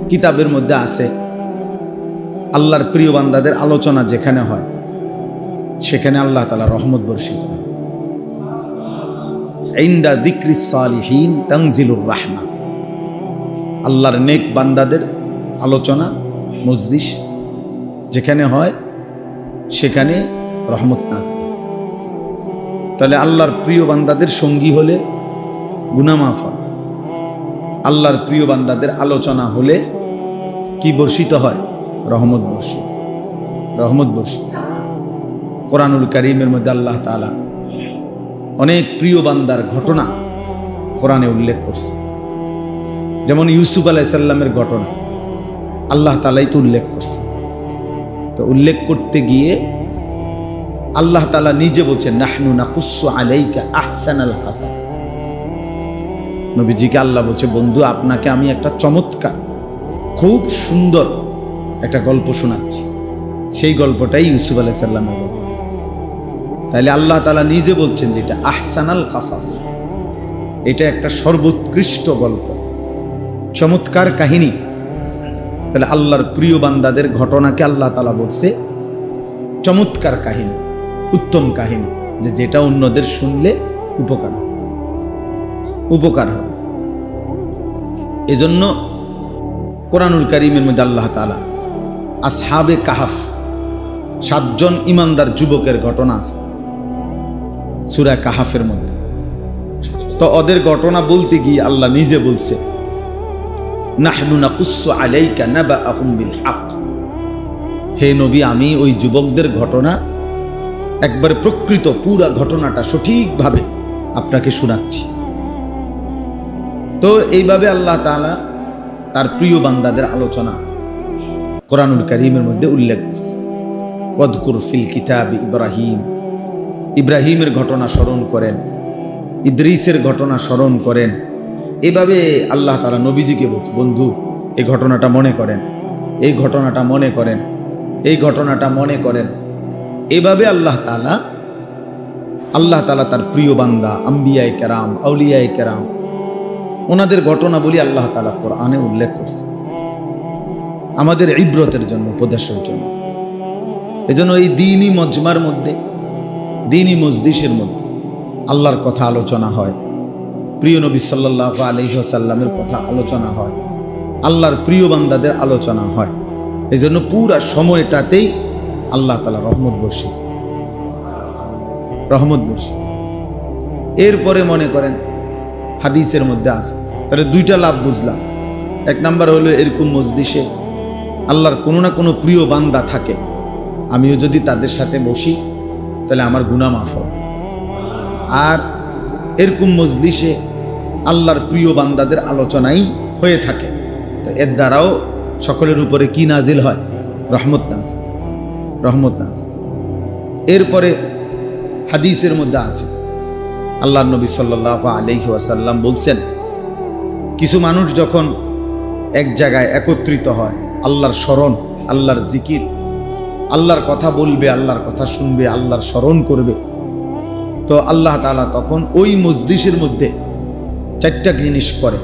কিতাবের মধ্যে আছে আল্লাহর প্রিয় বান্দাদের আলোচনা যেখানে হয় সেখানে আল্লাহ তাআলা রহমত বর্ষিত হয়। ইনদা যিকরিস সালিহিন তানজিলুর রাহমা, আল্লাহর নেক বান্দাদের আলোচনা মজলিস যেখানে হয় সেখানে রহমত নাযিল। তাহলে আল্লাহর প্রিয় বান্দাদের সঙ্গী হলে গুনাহ মাফ হয়, আল্লাহর প্রিয় বান্দাদের আলোচনা হলে কি বর্ষিত হয়? রহমত বর্ষিত, রহমত বর্ষিত। কোরআনুল কারীমের মধ্যে আল্লাহ তাআলা অনেক প্রিয় বান্দার ঘটনা কোরআনে উল্লেখ করছে। যেমন ইউসুফ আলাইহিস সালামের ঘটনা আল্লাহ তাআলাই তো উল্লেখ করছে। তো উল্লেখ করতে গিয়ে আল্লাহ তাআলা নিজে বলছেন নাহনু নাকুসসু আলাইকা আহসানাল কাসাস। নবীজিকে আল্লাহ বলছে, বন্ধু আপনাকে আমি একটা চমৎকার খুব সুন্দর একটা গল্প শোনাচ্ছি। সেই গল্পটাই ইউসুফ আলাইহিস সালামের গল্প। তাহলে আল্লাহ তাআলা নিজে বলছেন যে এটা আহসানাল কাসাস, এটা একটা সর্বোৎকৃষ্ট গল্প, চমৎকার কাহিনী। তাহলে আল্লাহর প্রিয় বান্দাদের ঘটনাকে আল্লাহ তাআলা বলছে চমৎকার কাহিনী, উত্তম কাহিনী, যে যেটা অন্যদের শুনলে উপকার হবে। এজন্য কোরআনুল কারীমের মধ্যে আল্লাহ তাআলা আসহাবে কাহাফ 7 জন ইমানদার যুবকের ঘটনা আছে সূরা কাহাফের মধ্যে। তো ওদের ঘটনা বলতে গিয়ে আল্লাহ নিজে বলছে নাহনু নাকুসসু আলাইকা নাবাআহুম বিল হক। হে নবী, আমি ওই যুবকদের ঘটনা একবার প্রকৃত পুরা ঘটনাটা সঠিকভাবে আপনাকে শোনাচ্ছি। তো এইভাবে আল্লাহ তাআলা তার প্রিয় বান্দাদের আলোচনা কোরআনুল কারীমের মধ্যে উল্লেখ করছে। ওয়াদকুর ফিল কিতাবি ইব্রাহিম, ইব্রাহিমের ঘটনা স্মরণ করেন, ইদ্রিসের ঘটনা স্মরণ করেন। এভাবে আল্লাহ তাআলা নবীজিকে বলছে, বন্ধু এই ঘটনাটা মনে করেন, এই ঘটনাটা মনে করেন, এই ঘটনাটা মনে করেন। এভাবে আল্লাহ তাআলা তার প্রিয় বান্দা আম্বিয়ায়ে কেরাম, আউলিয়ায়ে কেরাম, ওনাদের ঘটনা বলি আল্লাহ তাআলা কোরআনে উল্লেখ করছে আমাদের ইবরতের জন্য, উপদেশের জন্য। এজন্য এই দ্বীনি মজমার মধ্যে, দ্বীনি মজলিসের মধ্যে আল্লাহর কথা আলোচনা হয়, প্রিয় নবী সাল্লাল্লাহু আলাইহি ওয়াসাল্লামের কথা আলোচনা হয়, আল্লাহর প্রিয় বান্দাদের আলোচনা হয়। এজন্য পুরা সময়টাতেই আল্লাহ তাআলা রহমত বর্ষিত, রহমত বর্ষিত। এরপরে মনে করেন হাদিসের মধ্যে আছে, তাহলে 2টা লাভ বুঝলাম। 1 নাম্বার হলো এরকম মজলিসে আল্লাহর কোনো না কোনো প্রিয় বান্দা থাকে, আমিও যদি তাদের সাথে বসি তাহলে আমার গুনাহ মাফ হবে। আর এরকম মজলিসে আল্লাহর প্রিয় বান্দাদের আলোচনাই হয়ে থাকে, তো এর দ্বারাও সকলের উপরে কি নাজিল হয়? রহমত নাজিল, রহমত নাজিল। এরপরে হাদিসের মধ্যে আছে আল্লাহর নবী সাল্লাল্লাহু আলাইহি ওয়াসাল্লাম বলছেন, কিছু মানুষ যখন এক জায়গায় একত্রিত হয়, আল্লাহর স্মরণ, আল্লাহর জিকির, আল্লাহর কথা বলবে, আল্লাহর কথা শুনবে, আল্লাহর স্মরণ করবে, তো আল্লাহ তাআলা তখন ওই মজলিসের মধ্যে 4টা জিনিস করে,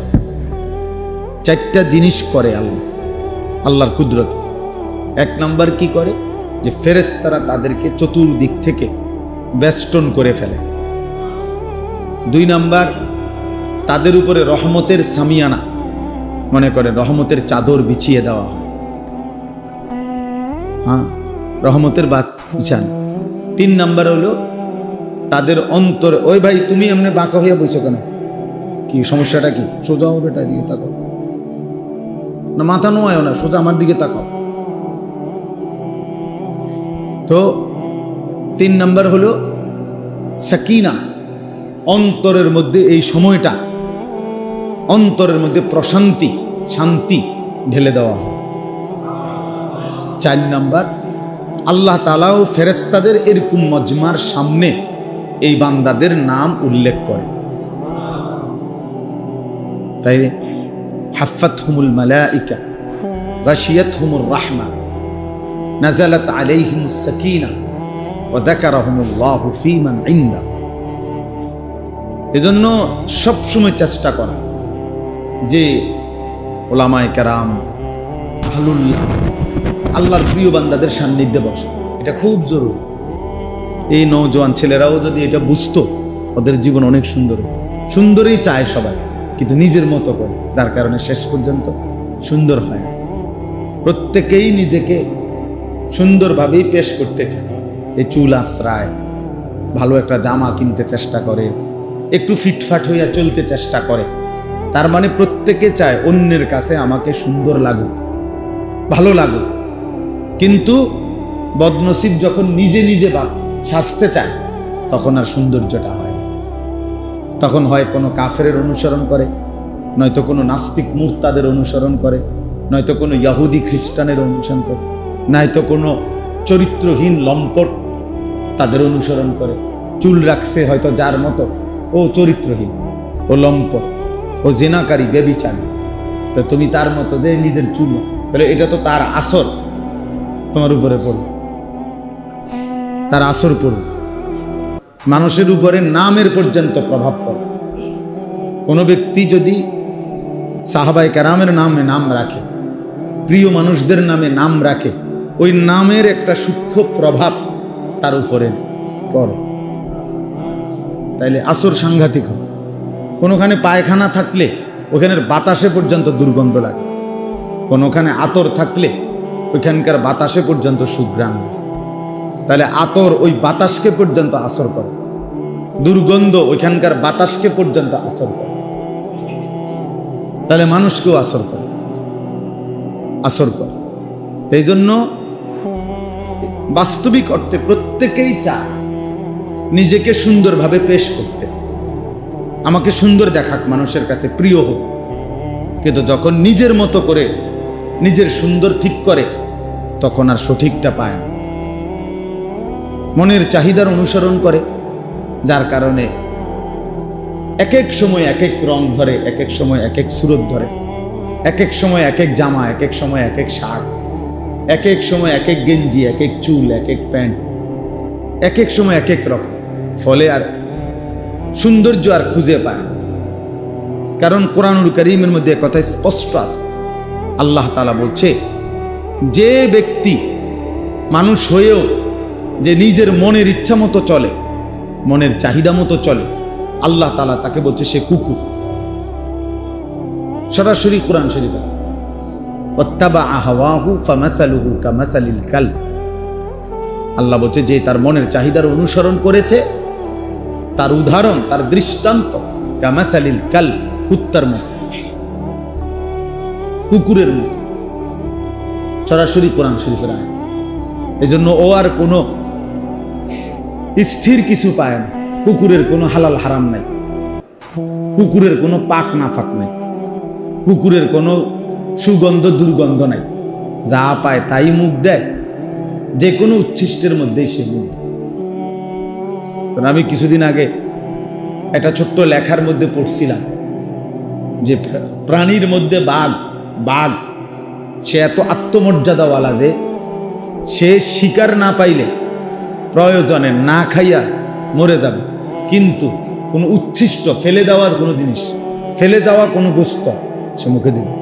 4টা জিনিস করে আল্লাহর কুদরতে। 1 নাম্বার কি করে? যে ফেরেশতারা তাদেরকে চতুর্দিক থেকে বেষ্টন করে ফেলে। 2 নাম্বার, তাদের উপরে রহমতের সামিয়ানা, মনে করে রহমতের চাদর বিছিয়ে দেওয়া হয়, হ্যাঁ, রহমতের বিছানা। 3 নাম্বার হলো তাদের অন্তরে, ওই ভাই তুমি এমনি বাঁকা হইয়া বসে কেন, কি সমস্যাটা কি? সোজা হবে, এটা দিকে তাকাও না, মাথা নোয়ায় না, সোজা আমার দিকে তাকাও। তো 3 নাম্বার হলো সাকিনা, অন্তরের মধ্যে এই সময়টা অন্তরের মধ্যে প্রশান্তি, শান্তি ঢেলে দেওয়া হয়। 4 নাম্বার, আল্লাহ তাআলা ও ফেরেশতাদের এরকম মজমার সামনে এই বান্দাদের নাম উল্লেখ করে। তাই হাফাতহুমুল মালাইকা গাশিয়াতহুমুর রাহমা নাযালাত আলাইহিমুস সাকিনা ওয়া যাকারাহুমুল্লাহু ফীমান ইনদা। এজন্য সবসময় চেষ্টা করা যে ওলামায়ে কেরাম, আহলুল্লাহ, আল্লাহর প্রিয় বান্দাদের সান্নিধ্যে বসে, এটা খুব জরুরি। এই নওজোয়ান ছেলেরাও যদি এটা বুঝতো, ওদের জীবন অনেক সুন্দর হতো। সুন্দরই চায় সবাই, কিন্তু নিজের মতো করে, যার কারণে শেষ পর্যন্ত সুন্দর হয় না। প্রত্যেকেই নিজেকে সুন্দরভাবেই পেশ করতে চায়। এই চুল আশ্রায়, ভালো একটা জামা কিনতে চেষ্টা করে, একটু ফিটফাট হইয়া চলতে চেষ্টা করে। তার মানে প্রত্যেকে চায় অন্যের কাছে আমাকে সুন্দর লাগুক, ভালো লাগুক। কিন্তু বদনসিব যখন নিজে নিজে সাজতে চায়, তখন আর সৌন্দর্যটা হয় না। তখন হয় কোনো কাফেরের অনুসরণ করে, নয়তো কোনো নাস্তিক মুরতাদের অনুসরণ করে, নয়তো কোনো ইহুদি খ্রিস্টানের অনুসরণ করে, নয়তো কোনো চরিত্রহীন লম্পট তাদের অনুসরণ করে। চুল রাখছে হয়তো যার মতো, ও চরিত্রহীন, ও লম্পট, ও জেনাকারী, বেবিচারী। তো তুমি তার মতো যে নিজের চুল, তাহলে এটা তো তার আসর তোমার উপরে পড়বে, তার আসর পড়বে। মানুষের উপরে নামের পর্যন্ত প্রভাব পড়ে। কোনো ব্যক্তি যদি সাহাবায়ে কেরামের নামে নাম রাখে, প্রিয় মানুষদের নামে নাম রাখে, ওই নামের একটা সূক্ষ্ম প্রভাব তার উপরে পড়ে, তাইলে আসর সাংঘাতিক হবে। কোনোখানে পায়খানা থাকলে ওখানের বাতাসে পর্যন্ত দুর্গন্ধ লাগে, কোনোখানে আতর থাকলে ওইখানকার বাতাসে পর্যন্ত সুঘ্রাণ লাগে। তাহলে আতর ওই বাতাসকে পর্যন্ত আসর করে, দুর্গন্ধ ওইখানকার বাতাসকে পর্যন্ত আসর করে। তাহলে মানুষকেও আসর করে, আসর করে। এই জন্য বাস্তবিক অর্থে প্রত্যেকেই চায় নিজেকে সুন্দরভাবে পেশ করতে, আমাকে সুন্দর দেখাক, মানুষের কাছে প্রিয় হোক। কিন্তু যখন নিজের মতো করে নিজের সুন্দর ঠিক করে, তখন আর সঠিকটা পায় না, মনের চাহিদার অনুসরণ করে, যার কারণে এক এক সময় এক এক রং ধরে, এক এক সময় এক এক সুরত ধরে, এক এক সময় এক এক জামা, এক এক সময় এক এক শার্ট, এক এক সময় এক এক গেঞ্জি, এক এক চুল, এক এক প্যান্ট, এক এক সময় এক এক রকম। ফলে আর সৌন্দর্য আর খুঁজে পায় না। কারণ কোরআনুল কারীমের মধ্যে কথা স্পষ্ট আছে, আল্লাহ তাআলা বলছে, যে ব্যক্তি মানুষ হয়েও যে নিজের মনের ইচ্ছা মতো চলে, মনের চাহিদা মতো চলে, আল্লাহ তাআলা তাকে বলছে সে কুকুর। সরাসরি কোরআন শরীফ আছে, ওয়াত্তাবা হাওয়াহু ফামাসালুহু কামাসালিল কালব। আল্লাহ বলছে যে তার মনের চাহিদার অনুসরণ করেছে, তার উদাহরণ, তার দৃষ্টান্ত কামাসালিল কালব, কুত্তার মতো, কুকুরের মতো। সরাসরি কোরআন শরীফের আয়াত। এজন্য ও আর কোনো স্থির কিছু পায় না। কুকুরের কোনো হালাল হারাম নাই, কুকুরের কোনো পাক নাফাক নাই, কুকুরের কোনো সুগন্ধ দুর্গন্ধ নাই। যা পায় তাই মুখ দেয়, যে কোনো উচ্ছিষ্টের মধ্যেই সে মুখ দেয়। আমি কিছুদিন আগে একটা ছোট্ট লেখার মধ্যে পড়ছিলাম যে প্রাণীর মধ্যে বাঘ সে এত আত্মমর্যাদাওয়ালা যে সে শিকার না পাইলে প্রয়োজনে না খাইয়া মরে যাবে, কিন্তু কোনো উচ্ছিষ্ট ফেলে দেওয়া কোনো জিনিস, ফেলে যাওয়া কোনো গোস্ত সে মুখে দিবে।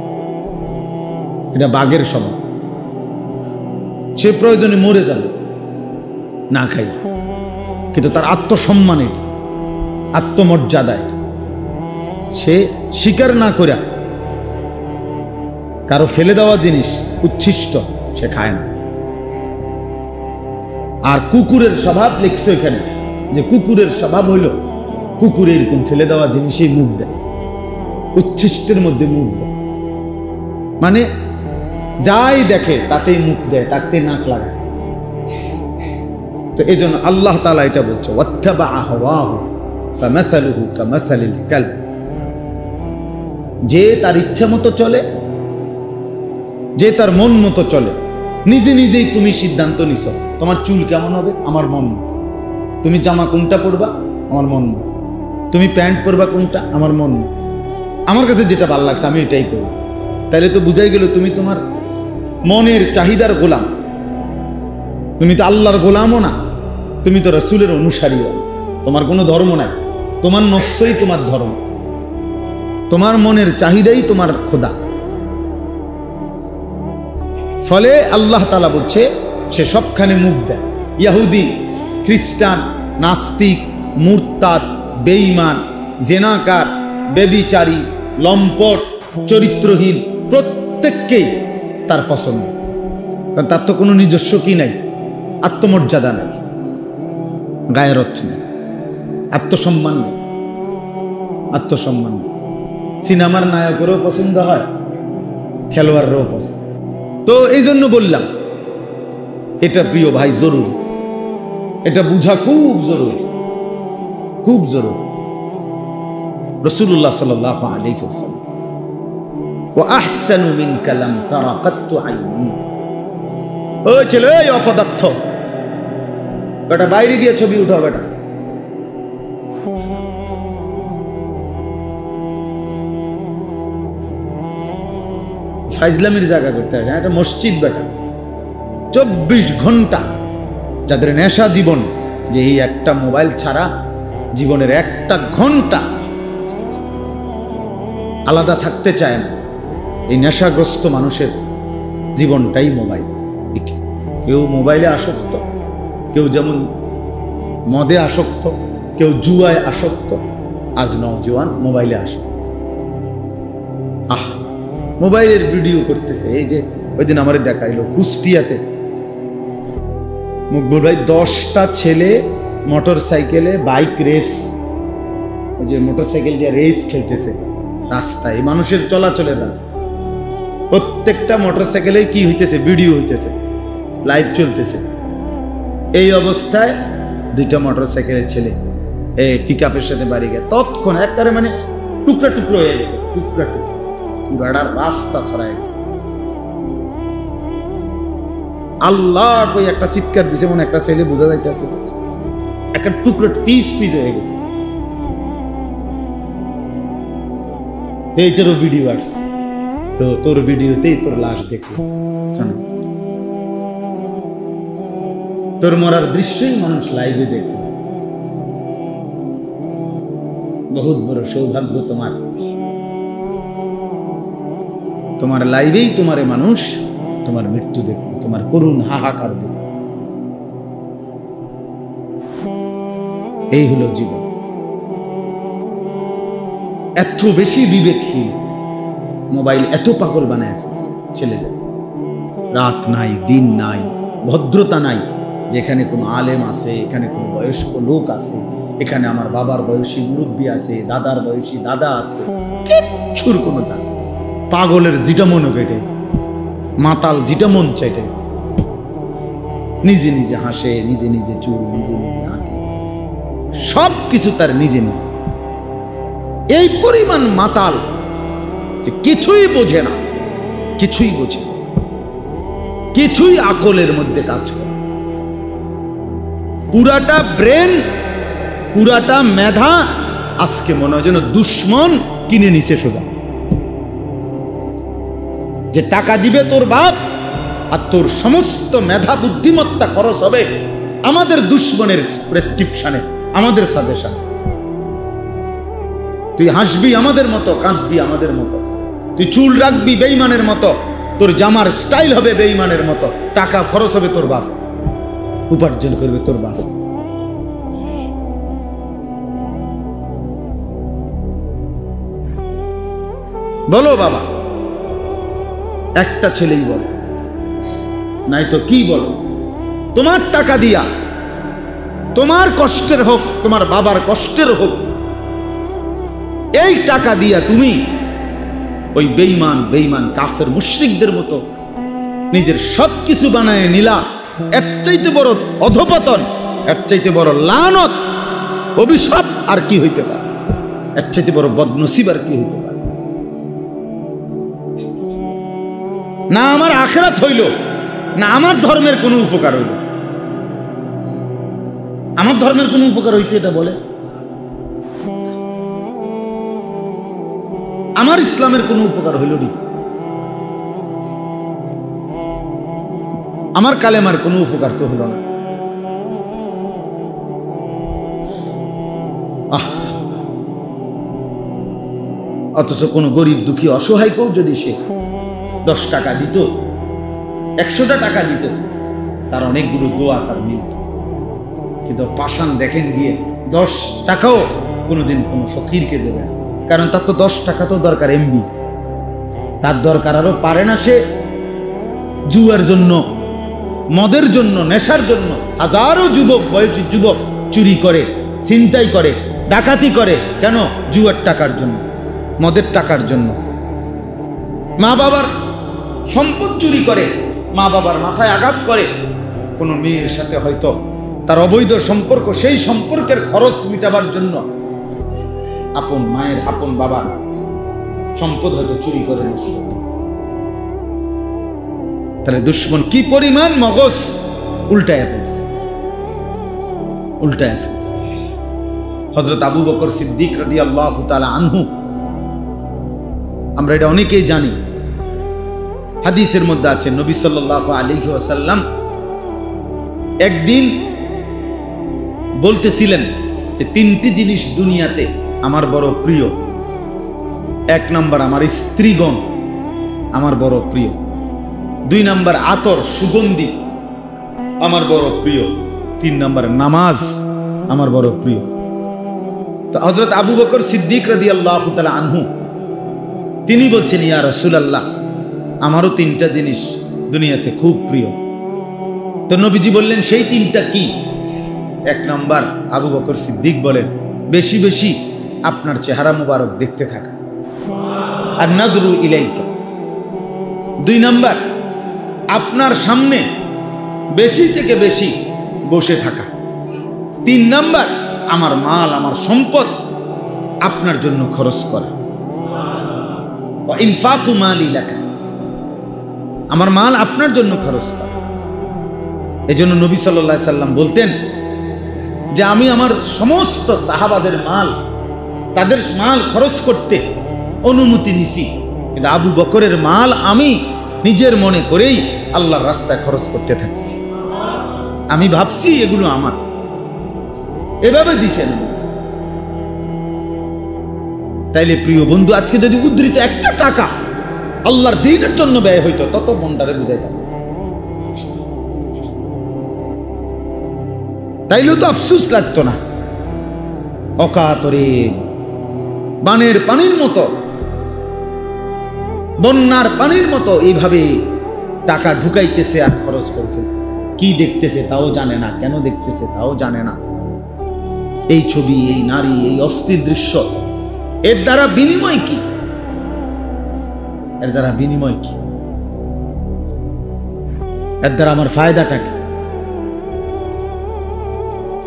এটা বাঘের স্বভাব। সে প্রয়োজনে মরে যাবে না খাইয়া, কিন্তু তার আত্মসম্মান এটা, আত্মমর্যাদা এটা। সে স্বীকার না করে কারো ফেলে দেওয়া জিনিস উচ্ছিষ্ট সে খায় না। আর কুকুরের স্বভাব লিখছে এখানে যে কুকুরের স্বভাব হইল কুকুর এরকম ফেলে দেওয়া জিনিসেই মুখ দেয়, উচ্ছিষ্টের মধ্যে মুখ দেয়, মানে যাই দেখে তাতেই মুখ দেয়, তাতে নাক লাগায়। তো এই জন্য আল্লাহ তাআলা এটা বলছে, ওয়াত্তাবা হাওয়াহু ফামাসালুহু কামাসালিল কালব। যে তার ইচ্ছা মতো চলে, যে তার মন মতো চলে, নিজে নিজেই তুমি সিদ্ধান্ত নিছো তোমার চুল কেমন হবে, আমার মন মতো। তুমি জামা কোনটা পরবা, আমার মন মতো। তুমি প্যান্ট পরবা কোনটা, আমার মন মতো। আমার কাছে যেটা ভালো লাগছে আমি এটাই করব। তাহলে তো বুঝাই গেল তুমি তোমার মনের চাহিদার গোলাম। তুমি তো আল্লাহর গোলামও না, তুমি তো রাসূলের অনুসারীও। তোমার কোনো ধর্ম নাই, তোমার নফসই তোমার ধর্ম, তোমার মনের চাহিদাই তোমার খোদা। ফলে আল্লাহ তাআলা বলছে সে সবখানে মুখ দেয়। ইহুদি, খ্রিস্টান, নাস্তিক, মুরতাদ, বেঈমান, জেনাকার, বেবিচারী, লম্পট, চরিত্রহীন প্রত্যেককেই তার পছন্দ। কারণ তার তো কোনো নিজস্ব কি নাই, আত্মমর্যাদা নাই, গায়রত নেই, আত্মসম্মান নেই, আত্মসম্মান নেই। সিনেমার নায়কেরও পছন্দ হয়, খেলোয়াড়রাও পছন্দ। তো এই জন্য বললাম এটা প্রিয় ভাই জরুরি, এটা বুঝা খুব জরুরি, খুব জরুরি। রাসূলুল্লাহ সাল্লাল্লাহু আলাইহি ওয়াসাল্লাম ওয়া আহসানু মিনকা লাম তারা কাত্তু আইনি। ও ছেলে, এই অপদার্থ বেটা, বাইরে গিয়ে ছবি উঠাও বেটা। ফাইজলামির জায়গা করতে হয়, এটা মসজিদ বেটা। 24 ঘন্টা যাদের নেশা জীবন, যে এই একটা মোবাইল ছাড়া জীবনের একটা ঘন্টা আলাদা থাকতে চায় না, এই নেশাগ্রস্ত মানুষের জীবনটাই মোবাইল। কেউ মোবাইলে আসক্ত, কেউ যেমন মদে আসক্ত, কেউ জুয়ায় আসক্ত, আজ নওজোয়ান মোবাইলে আসক্ত। মোবাইলের ভিডিও করতেছে। এই যে ওই দিন আমারে দেখাইলো কুষ্টিয়াতে, মুকবুল ভাই 10টা ছেলে মোটর সাইকেলে বাইক রেস, ওই যে মোটর সাইকেল দিয়ে রেস খেলতেছে রাস্তায়, মানুষের চলাচলের রাস্তা। প্রত্যেকটা মোটর সাইকেলে কি হইতেছে, ভিডিও হইতেছে, লাইভ চলতেছে। এই অবস্থায় 2টা মোটর সাইকেলের ছেলে এই পিকআপের সাথে বাড়ি গিয়ে তৎক্ষণ একবারে মানে টুকরা টুকরো হয়ে গেছে, টুকরা টুকরো, পুরাটা রাস্তা ছড়ায় গেছে। আল্লাহ কই একটা চিৎকার দিছে, মনে একটা ছেলে বোঝা যাইতেছে একটা টুকরো পিস পিস হয়ে গেছে। এইটারও ভিডিও আসছে, তো তোর ভিডিওতেই তোর লাশ দেখো, তোর মরার দৃশ্যই মানুষ লাইভে দেখবে। বহুত বড় সৌভাগ্য তোমার, তোমার লাইভেই তোমারে মানুষ তোমার মৃত্যু দেখবে, তোমার করুণ হাহাকার দেখবে। এই হলো জীবন। এত বেশি বিবেকহীন মোবাইল এত পাগল বানায় ফেলছে ছেলেদের। রাত নাই, দিন নাই, ভদ্রতা নাই। যেখানে কোনো আলেম আছে, এখানে কোনো বয়স্ক লোক আছে, এখানে আমার বাবার বয়সী মুরব্বী আছে, দাদার বয়সী দাদা আছে, কিচ্ছুর কোনো দাম। পাগলের যেটা মনে কেটে, মাতাল যেটা মন চাইটে, নিজে নিজে হাসে, নিজে নিজে চুল, নিজে নিজে হাঁটে, সব কিছু তার নিজে নিজে। এই পরিমাণ মাতাল যে কিছুই বোঝে না, কিছুই বোঝে, কিছুই আকলের মধ্যে কাজ করে। পুরাটা ব্রেন, পুরাটা মেধা আজকে মনে হয় যেন দুশ্মন কিনে নিছে সোজা। যে টাকা দিবে তোর বাপ, আর তোর সমস্ত মেধা বুদ্ধিমত্তা খরচ হবে আমাদের দুশ্মনের প্রেসক্রিপশনে, আমাদের সাজেশন। তুই হাসবি আমাদের মতো, কাঁদবি আমাদের মতো, তুই চুল রাখবি বেঈমানের মতো, তোর জামার স্টাইল হবে বেঈমানের মতো, টাকা খরচ হবে তোর বাপ, উপার্জন করবে তোর বাপ। বলো বাবা, একটা ছেলেই বলো, নাই তো কি বলো। তোমার টাকা দিয়া, তোমার কষ্টের হোক, তোমার বাবার কষ্টের হোক, এই টাকা দিয়া তুমি ওই বেঈমান কাফের মুশরিকদের মতো নিজের সবকিছু বানায় নিলা। এর চাইতে বড় অধপতন, এর চাইতে বড় লানত, অভিশাপ আর কি হইতে পারে? এর চাইতে বড় বদনসিব আর কি হইতে পারে? না আমার আখিরাত হইল, না আমার ধর্মের কোনো উপকার হইল। আমার ধর্মের কোনো উপকার হয়েছে এটা বলে? আমার ইসলামের কোনো উপকার হইল নি? আমার কালেমার কোনো উপকার তো হলো না। অথচ কোনো গরিব দুঃখী অসহায়কেও যদি সে 10 টাকা দিত, 100টা টাকা দিত, তার অনেকগুলো দোয়া তার মিলত। কিন্তু পাষাণ দেখেন গিয়ে 10 টাকাও কোনোদিন কোনো ফকিরকে দেবে না, কারণ তার তো 10 টাকা তো দরকার এমবি, তার দরকার আরো পারে না সে জুয়ার জন্য, মদের জন্য, নেশার জন্য হাজারো যুবক, বয়সী যুবক চুরি করে, ছিনতাই করে, ডাকাতি করে। কেন? জুয়ার টাকার জন্য, মদের টাকার জন্য। মা বাবার সম্পদ চুরি করে, মা বাবার মাথায় আঘাত করে। কোনো মেয়ের সাথে হয়তো তার অবৈধ সম্পর্ক, সেই সম্পর্কের খরচ মিটাবার জন্য আপন মায়ের, আপন বাবার সম্পদ হয়তো চুরি করে নষ্ট। তাহলে দুশ্মন কি পরিমাণ মগজ উল্টায় ফেলছে, উল্টায় ফেলছে। হযরত আবু বকর সিদ্দিক রাদিয়াল্লাহু তাআলা আনহু, আমরা এটা অনেকেই জানি, হাদিসের মধ্যে আছে নবী সাল্লাল্লাহু আলাইহি ওয়াসাল্লাম একদিন বলতেছিলেন যে 3টি জিনিস দুনিয়াতে আমার বড় প্রিয়। 1 নাম্বার আমার স্ত্রীগণ আমার বড় প্রিয়, 2 নাম্বার আতর সুগন্ধি আমার বড় প্রিয়, 3 নাম্বার নামাজ আমার বড় প্রিয়। তো হযরত আবু বকর সিদ্দিক রাদিয়াল্লাহু তাআলা আনহু তিনি বলছেন, ইয়া রাসূলুল্লাহ, আমারও 3টা জিনিস দুনিয়াতে খুব প্রিয়। তো নবীজি বললেন, সেই 3টা কি? 1 নাম্বার আবু বকর সিদ্দিক বলেন, বেশি বেশি আপনার চেহারা মুবারক দেখতে থাকা, আর নাযরু ইলাইকা। 2 নাম্বার আপনার সামনে বেশি থেকে বেশি বসে থাকা। 3 নাম্বার আমার মাল, আমার সম্পদ আপনার জন্য খরচ করা। ওয়া ইনফাকু মালি লাকা, আমার মাল আপনার জন্য খরচ করা। এজন্য নবী সাল্লাল্লাহু আলাইহি সাল্লাম বলতেন যে আমি আমার সমস্ত সাহাবাদের মাল, তাদের মাল খরচ করতে অনুমতি নিছি, কিন্তু আবু বকরের মাল আমি নিজের মনে করেই আল্লাহর রাস্তায় খরচ করতে থাকছি। আমি ভাবছি এগুলো আমার, এভাবে দিছেন। তাইলে প্রিয় বন্ধু, আজকে যদি উদ্ধৃত 1টা টাকা আল্লাহর দ্বীনের জন্য ব্যয় হইতো, তত মনটারে বুঝাইতাম, তাইলেও তো আফসোস লাগতো না। অকাতরে বানের পানির মতো, বন্যার পানির মতো এইভাবে টাকা ঢুকাইতেছে আর খরচ করে ফেলতে। কি দেখতেছে তাও জানে না, কেন দেখতেছে তাও জানে না। এই ছবি, এই নারী, এই অস্থির দৃশ্য, এর দ্বারা বিনিময় কি? এর দ্বারা বিনিময় কি? এর দ্বারা আমার ফায়দাটা কি?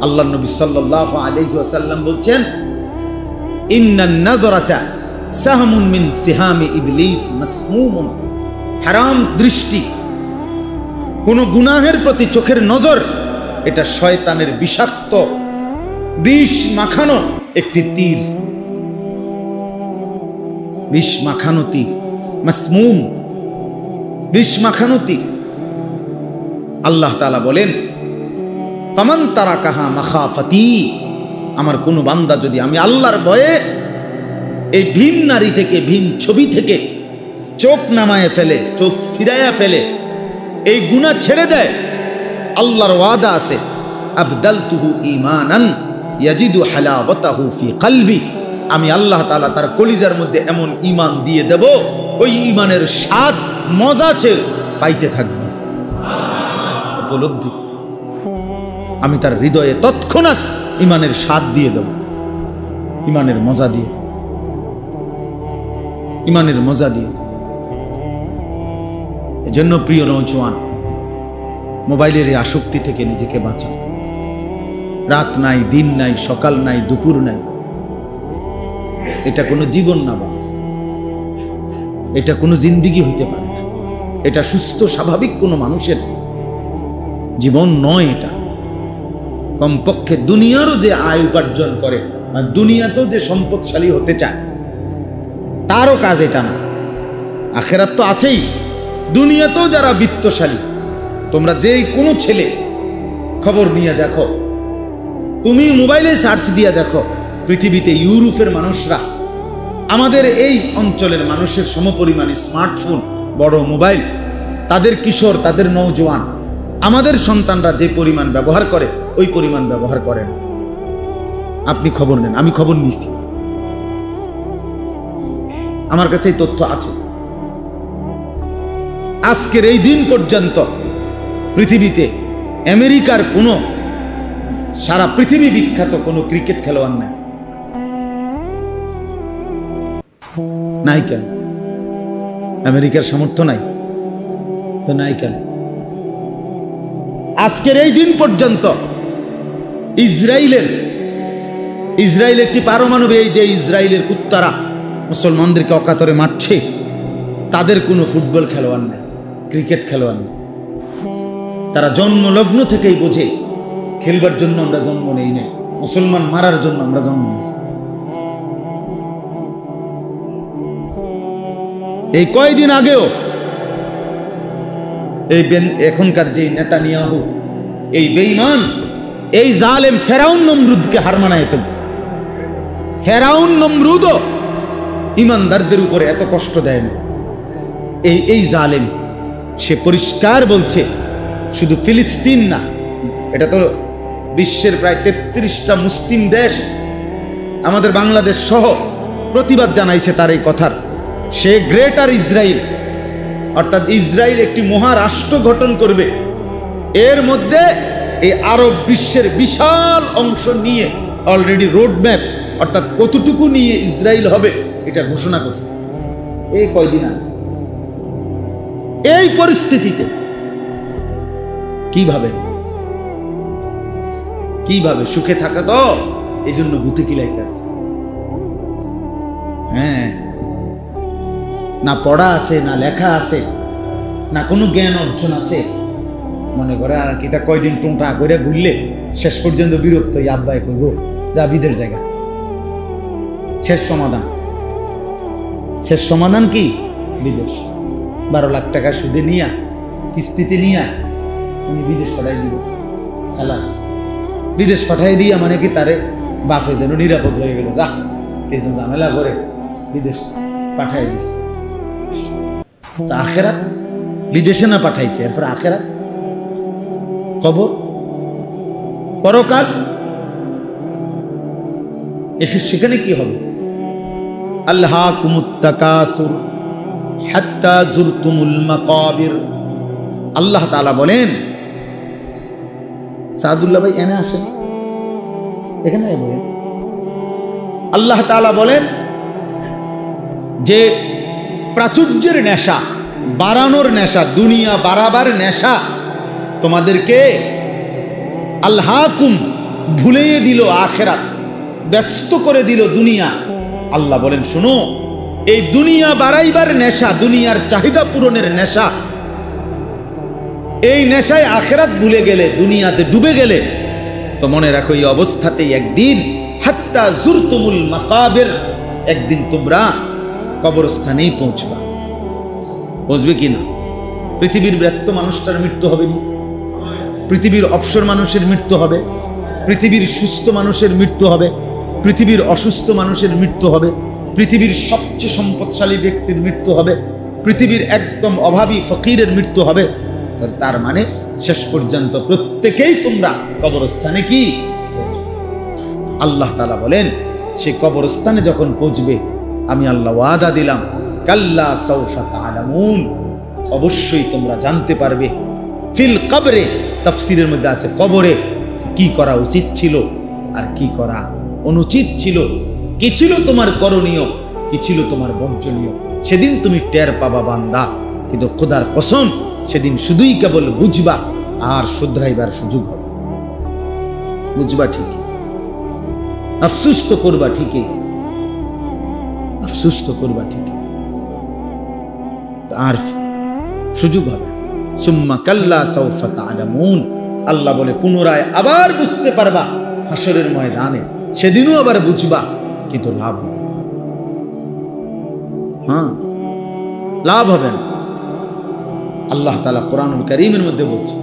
আল্লাহ নবী সাল্লাল্লাহু আলাইহি ওয়াসাল্লাম বলছেন, ইন্নান নাযরাতা সাহমুন মিন সিহামি ইবলিস মাসমুমুন। হারাম দৃষ্টি, কোন গুনাহের প্রতি চোখের নজর, এটা শয়তানের বিষাক্ত বিষ মাখানো একটি তীর, বিষ মাখানো তীর, মাসমুম, বিষ মাখানো তীর। আল্লাহ তাআলা বলেন, ফামান তারাকাহা মাখাফাতি, আমার কোন বান্দা যদি আমি আল্লাহর ভয়ে এই ভিন নারী থেকে, ভিন ছবি থেকে চোখ নামায় ফেলে, চোখ ফিরাইয়া ফেলে, এই গুনাহ ছেড়ে দেয়, আল্লাহর ওয়াদা আছে, আবদালতুহু ঈমানান ইয়াজিদু হালাওয়াতাহু ফি কলবি, আমি আল্লাহ তাআলা তার কলিজার মধ্যে এমন ঈমান দিয়ে দেব, ওই ঈমানের স্বাদ মজা সে পাইতে থাকবে। উপলব্ধি, আমি তার হৃদয়ে তৎক্ষণাৎ ঈমানের স্বাদ দিয়ে দেব, ঈমানের মজা দিয়ে দেব, ঈমানের মজা দিয়ে দেব। এজন্য প্রিয় নওজোয়ান, মোবাইলের এই আসক্তি থেকে নিজেকে বাঁচাও। রাত নাই, দিন নাই, সকাল নাই, দুপুর নাই, এটা কোনো জীবন না বাপ, এটা কোনো জিন্দিগি হইতে পারে না, এটা সুস্থ স্বাভাবিক কোনো মানুষের জীবন নয়। এটা কমপক্ষে দুনিয়ারও যে আয় উপার্জন করে, আর দুনিয়াতেও যে সম্পদশালী হতে চায়, তারও কাজ এটা না। আখেরাত তো আছেই, দুনিয়াতেও যারা বিত্তশালী, তোমরা যেই কোনো ছেলে খবর নিয়ে দেখো, তুমি মোবাইলে সার্চ দিয়ে দেখো, পৃথিবীতে ইউরোপের মানুষরা আমাদের এই অঞ্চলের মানুষের সমপরিমাণ স্মার্টফোন, বড় মোবাইল, তাদের কিশোর, তাদের নওজোয়ান, আমাদের সন্তানরা যে পরিমাণ ব্যবহার করে ওই পরিমাণ ব্যবহার করে না। আপনি খবর নেন, আমি খবর নিছি, আমার কাছে এই তথ্য আছে। আজকের এই দিন পর্যন্ত পৃথিবীতে আমেরিকার কোনো, সারা পৃথিবী বিখ্যাত কোনো ক্রিকেট খেলোয়াড় নাই। নাই কেন? আমেরিকার সামর্থ্য নাই তো নাই কেন? আজকের এই দিন পর্যন্ত ইসরায়েল একটি পারমাণবিক, এই যে ইসরায়েলের কুত্তারা মুসলমানদেরকে অকাতরে মারছে, তাদের কোনো ফুটবল খেলোয়াড় নেই, ক্রিকেট খেলোয়াড় নেই। তারা জন্মলগ্ন থেকেই বোঝে খেলবার জন্য আমরা জন্ম নেই নাই, মুসলমান মারার জন্য আমরা জন্ম নিয়েছি। এই কয়দিন আগেও এই এখনকার যে নেতানিয়াহু, এই বেঈমান, এই জালেম ফেরাউন নমরুদকে হার মানায় ফেলছে। ফেরাউন নমরুদও ইমানদারদের উপরে এত কষ্ট দেয় না। এই জালেম সে পরিষ্কার বলছে, শুধু ফিলিস্তিন না, এটা তো বিশ্বের প্রায় 33টা মুসলিম দেশ, আমাদের বাংলাদেশ সহ প্রতিবাদ জানাইছে তার এই কথার। সে গ্রেটার ইসরায়েল, অর্থাৎ ইসরায়েল একটি মহারাষ্ট্র গঠন করবে, এর মধ্যে এই আরব বিশ্বের বিশাল অংশ নিয়ে অলরেডি রোড ম্যাপ, অর্থাৎ কতটুকু নিয়ে ইসরায়েল হবে এটা ঘোষণা করছে এই কয়দিন আগে। এই পরিস্থিতিতে কিভাবে সুখে থাকা, তো এই জন্য ভূতে কিলাইতে আছে। হ্যাঁ, না পড়া আছে, না লেখা আছে, না কোনো জ্ঞান অর্জন আছে। মনে করে আর কি, তা কয়দিন টুংটা করে ঘুরলে শেষ পর্যন্ত বিরক্ত হয়ে আব্বাই কইব যা বিদের জায়গা। শেষ সমাধান কি? বিদেশ। 12 লাখ টাকা সুদে নিয়া, কিস্তিতে নিয়া উনি বিদেশ পাঠাই দিব। খালাস, বিদেশ পাঠাই দিয়া মানে কি তারে বাপে যেন নিরাপদ হয়ে গেল, যা তেজন ঝামেলা করে বিদেশ পাঠাই দিছে। তা আখেরাত বিদেশে না পাঠাইছে, এরপর আখেরাত, কবর, পরকাল, সেখানে কি হবে? আল্লাহাকুমুত তাকাসুর হাত্তা যুরতুমুল মাকাবির। আল্লাহ তাআলা বলেন, সাদুল্লাহ ভাই এনে আসেন, এখানে বলেন, আল্লাহ তাআলা বলেন যে প্রাচুর্যের নেশা, বাড়ানোর নেশা, দুনিয়া বাড়াবার নেশা তোমাদেরকে আল্লাহাকুম ভুলিয়ে দিল আখিরাত, ব্যস্ত করে দিল দুনিয়া। আল্লাহ বলেন, শোনো, এই দুনিয়া বাড়াইবার নেশা, দুনিয়ার চাহিদা পূরণের নেশা, এই নেশায় আখিরাত ভুলে গেলে, দুনিয়াতে ডুবে গেলে, তো মনে রাখো এই অবস্থাতেই একদিন হাত্তা যুরতুমুল মাকাবির, একদিন তোমরা কবরস্থানেই পৌঁছবা। বুঝবে কি না? পৃথিবীর ব্যস্ত মানুষটার মৃত্যু হবে না, পৃথিবীর অবসর মানুষের মৃত্যু হবে, পৃথিবীর সুস্থ মানুষের মৃত্যু হবে, পৃথিবীর অসুস্থ মানুষের মৃত্যু হবে, পৃথিবীর সবচেয়ে সম্পদশালী ব্যক্তির মৃত্যু হবে, পৃথিবীর একদম অভাবী ফকিরের মৃত্যু হবে। তার মানে শেষ পর্যন্ত প্রত্যেকেই তোমরা কবরস্থানে কি? আল্লাহ তাআলা বলেন, সেই কবরস্থানে যখন পৌঁছবে, আমি আল্লাহ ওয়াদা দিলাম, কাল্লা সাউফা তা'লামুন, অবশ্যই তোমরা জানতে পারবে। ফিল কবরে, তাফসীরের মধ্যে আছে কবরে কি করা উচিত ছিল আর কি করা অনুচিত ছিল, কি ছিল তোমার করণীয়, কি ছিল তোমার বর্জনীয়, সেদিন তুমি টের পাবা বান্দা। কিন্তু খোদার কসম, সেদিন শুধুই কেবল বুঝবা আর শুধরাইবার সুযোগ হবে। বুঝবা ঠিকই, আফসোস তো করবা ঠিকই, আফসোস তো করবা ঠিকই, আর সুযোগ হবে। সুম্মা কাল্লা সাউফা তা'লামুন, আল্লাহ বলে পুনরায় আবার বুঝতে পারবা হাসরের ময়দানে, সেদিনও আবার বুঝবা, কিন্তু লাভ হবে, হ্যাঁ লাভ হবে না। আল্লাহ তাআলা কোরআনুল কারীমের মধ্যে বলছে,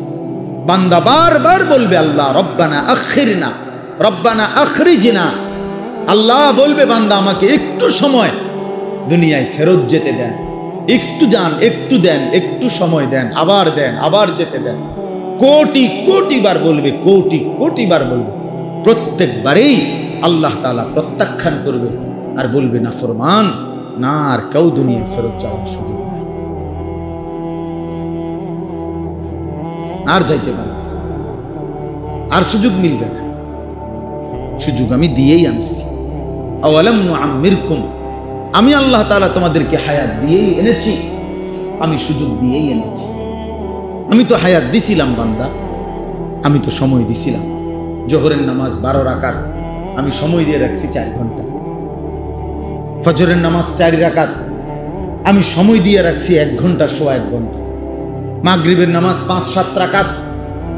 বান্দা বারবার বলবে, আল্লাহ রব্বানা আখিরনা, রব্বানা আখরিজনা, আল্লাহ বলবে বান্দা আমাকে একটু সময় দুনিয়ায় ফেরত যেতে দেন, একটু যান, একটু দেন, একটু সময় দেন, আবার যেতে দেন। কোটি কোটি বার বলবে, কোটি কোটি বার বলবে, প্রত্যেকবারেই আল্লাহ তাআলা প্রত্যাখ্যান করবে আর বলবে না ফরমান, না আর কেউ দুনিয়ায় ফেরত যাওয়ার সুযোগ নাই, আর যাইতে পারবে, আর সুযোগ মিলবে না। সুযোগ আমি দিয়েই আনছি। আওয়ালাম নুআম্মিরকুম, আমি আল্লাহ তাআলা তোমাদেরকে হায়াত দিয়েই এনেছি, আমি সুযোগ দিয়েই এনেছি। আমি তো হায়াত দিছিলাম বান্দা, আমি তো সময় দিছিলাম। জোহরের নামাজ 12 রাকাত আমি সময় দিয়ে রাখছি 4 ঘন্টা। ফজরের নামাজ 4 রাকাত আমি সময় দিয়ে রাখছি 1 ঘন্টা, সোয়া 1 ঘন্টা। মাগরিবের নামাজ 5-7 রাকাত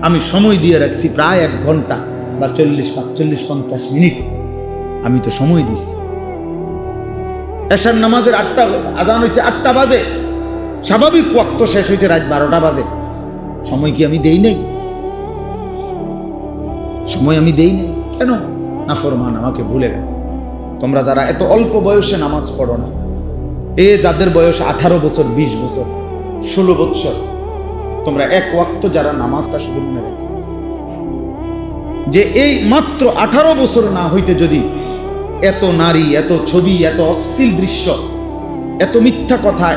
আমি সময় দিয়ে রাখছি প্রায় 1 ঘন্টা বা 40-50 মিনিট, আমি তো সময় দিছি। এশার নামাজের 8টা আজান হয়েছে, 8টা বাজে, স্বাভাবিক ওয়াক্ত শেষ হয়েছে রাত 12টা বাজে। সময় কি আমি দেই নাই? সময় আমি দেই নাই কেন? নাফরমান আমাকে ভুলে গেল। তোমরা যারা এত অল্প বয়সে নামাজ পড়ো না, যাদের বয়স 18 বছর, 20 বছর, 16 বছর, তোমরা এক ওয়াক্ত যারা নামাজটা শুধু মনে রেখো যে এই মাত্র 18 বছর না হইতে যদি এত নারী, এত ছবি, এত অশ্লীল দৃশ্য, এত মিথ্যা কথা,